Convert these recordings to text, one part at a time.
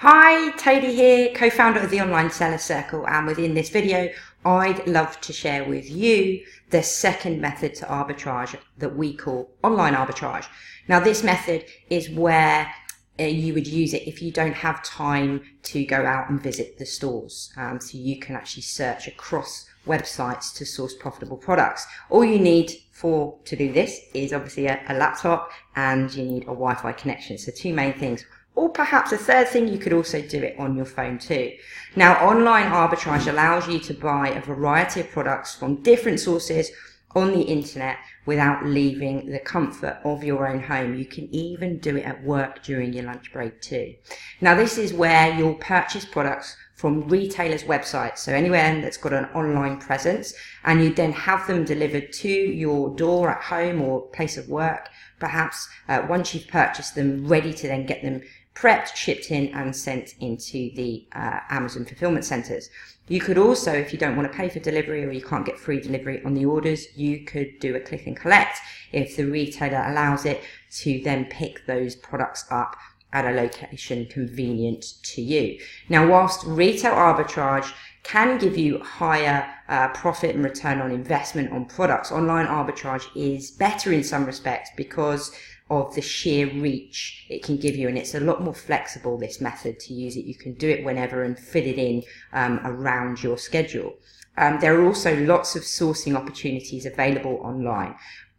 Hi, Tony here, co-founder of the Online Seller Circle, and within this video I'd love to share with you the second method to arbitrage that we call online arbitrage. Now this method is where you would use it if you don't have time to go out and visit the stores. So you can actually search across websites to source profitable products. All you need to do this is obviously a laptop, and you need a Wi-Fi connection. So two main things. Or perhaps a third thing, you could also do it on your phone too. Now, online arbitrage allows you to buy a variety of products from different sources on the internet without leaving the comfort of your own home. You can even do it at work during your lunch break too. Now, this is where you'll purchase products from retailers' websites, so anywhere that's got an online presence, and you then have them delivered to your door at home or place of work, perhaps once you've purchased them, ready to then get them prepped, shipped in and sent into the Amazon fulfillment centers. You could also, if you don't want to pay for delivery or you can't get free delivery on the orders, you could do a click and collect if the retailer allows it, to then pick those products up at a location convenient to you. Now, whilst retail arbitrage can give you higher profit and return on investment on products, online arbitrage is better in some respects because of the sheer reach it can give you, and it's a lot more flexible, this method, to use it. You can do it whenever and fit it in around your schedule. There are also lots of sourcing opportunities available online.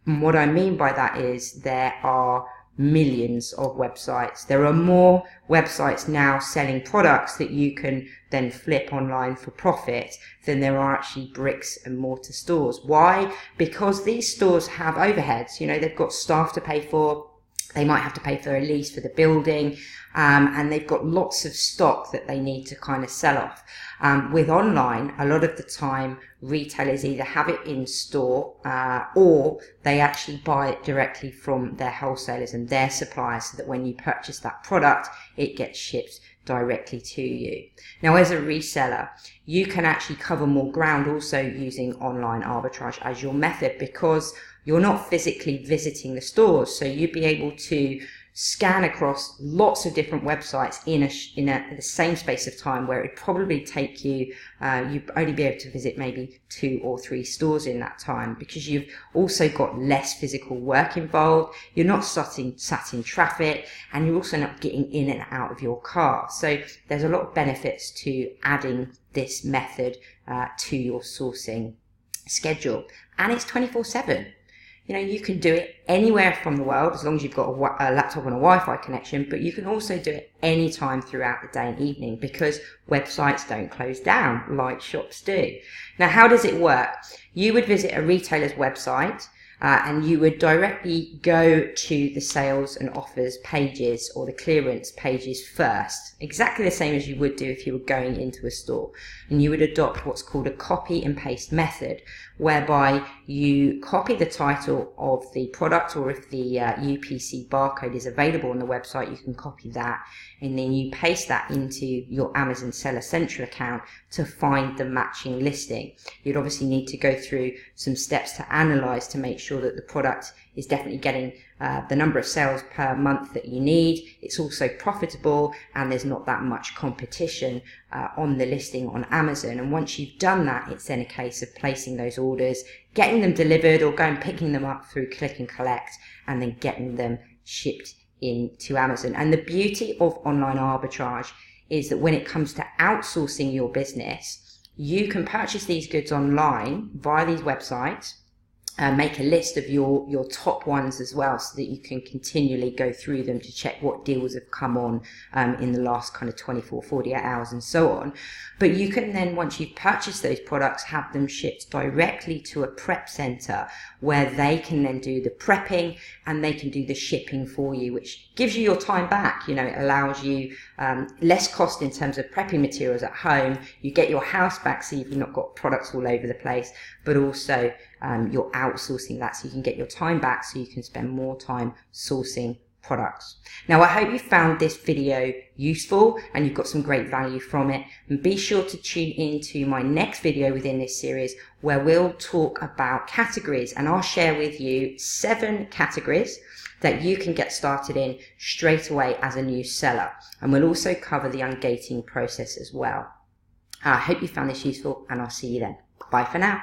And what I mean by that is there are millions of websites. There are more websites now selling products that you can then flip online for profit than there are actually bricks and mortar stores. Why? Because these stores have overheads. You know, they've got staff to pay for. They might have to pay for a lease for the building, and they've got lots of stock that they need to kind of sell off. With online, a lot of the time, retailers either have it in store or they actually buy it directly from their wholesalers and their suppliers, so that when you purchase that product, it gets shipped directly to you. Now, as a reseller, you can actually cover more ground also using online arbitrage as your method, because you're not physically visiting the stores. So you'd be able to scan across lots of different websites in the same space of time, where it'd probably take you, you'd only be able to visit maybe 2 or 3 stores in that time, because you've also got less physical work involved. You're not sat in traffic, and you're also not getting in and out of your car. So there's a lot of benefits to adding this method to your sourcing schedule, and it's 24/7. You know, you can do it anywhere from the world as long as you've got a laptop and a Wi-Fi connection, but you can also do it anytime throughout the day and evening, because websites don't close down like shops do. Now, how does it work? You would visit a retailer's website, and you would directly go to the sales and offers pages or the clearance pages first, exactly the same as you would do if you were going into a store. And you would adopt what's called a copy and paste method, whereby you copy the title of the product, or if the UPC barcode is available on the website, you can copy that, and then you paste that into your Amazon Seller Central account to find the matching listing. You'd obviously need to go through some steps to analyze to make sure that the product is definitely getting the number of sales per month that you need. It's also profitable, and there's not that much competition on the listing on Amazon. And once you've done that, it's then a case of placing those orders, getting them delivered, or going picking them up through click and collect, and then getting them shipped into Amazon. And the beauty of online arbitrage is that when it comes to outsourcing your business, you can purchase these goods online via these websites, make a list of your top ones as well, so that you can continually go through them to check what deals have come on in the last kind of 24, 48 hours and so on. But you can then, once you've purchased those products, have them shipped directly to a prep center, where they can then do the prepping and they can do the shipping for you, which gives you your time back. You know, it allows you less cost in terms of prepping materials at home. You get your house back, so you've not got products all over the place, but also you're outsourcing that, so you can get your time back, so you can spend more time sourcing products. Now, I hope you found this video useful and you've got some great value from it, and be sure to tune in to my next video within this series where we'll talk about categories, and I'll share with you 7 categories that you can get started in straight away as a new seller, and we'll also cover the ungating process as well. I hope you found this useful, and I'll see you then. Bye for now.